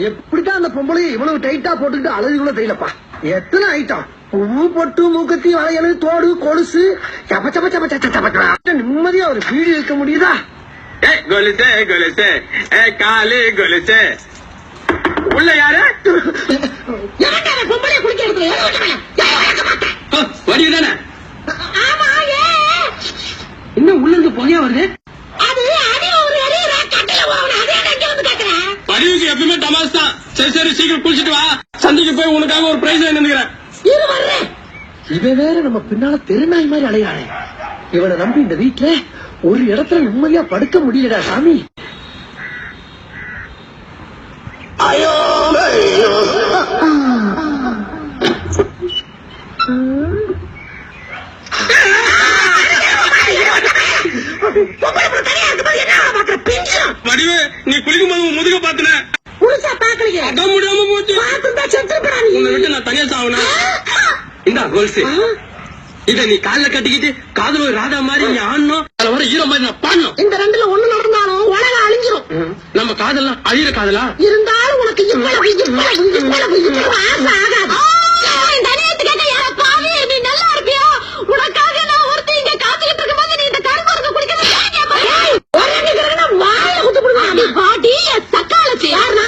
எப்படிதான் அந்த பொம்பளை இவ்வளவு டைட்டா போட்டுக்கிட்டு அழகுல தெரியலப்பா. எத்தனை ஐட்டம், பூ பொட்டு மூக்கத்தி வளையலு தோடு கொலுசு, நிம்மதியா ஒரு வீடு இருக்க முடியுதா? கொலுசே கொலுசே காலு கொலுசே. உள்ள யாரு? பொம்பளை குளிக்க வடிவுதானே? இன்னும் உள்ள இருந்து புகையா வருது. வடிவுக்கு எப்பவுமே தமாஸ் தான். சரி சரி சீக்கிரம் குளிச்சுட்டு வா, சந்தைக்கு போய் உனக்காக ஒரு பிரைஸ் நினைக்கிறேன். இவன் வேற நம்ம பின்னால தெருநாய் மாதிரி அலையானே. இவனை நம்பி இந்த வீட்டுல ஒரு இடத்துல நிம்மதியா படுக்க முடியலடா சாமி. ஐயோ வடிவு, நீ குளிக்கும் போது முதுக பாத்துன அதான் முடியாம போச்சு. உன்னை விட்டு நான் தனியா சாவுனா இந்த கோல்ஸ் இத நீ கால கட்டிக்கிட்டு காதல் ஒரு ராதா மாதிரி நீ ஆடணும். அதுல வர ஹீரோ மாதிரி நான் பாடணும். இந்த ரெண்டுல ஒண்ணு நடந்தாலும் உலகம் அழிஞ்சிரும். நம்ம காதல்லாம் அழியிற காதலா இருந்தாலும் உனக்கு ஆசை ஆகாது. நல்லா இருப்பியா? உனக்காக நான் ஒருத்தி இங்க காத்துக்கிட்டு இருக்கும் போது நீ இந்த கரும்பு குடிக்க வாயில குத்து பாட்டி சக்காலச்சு யாருன்னா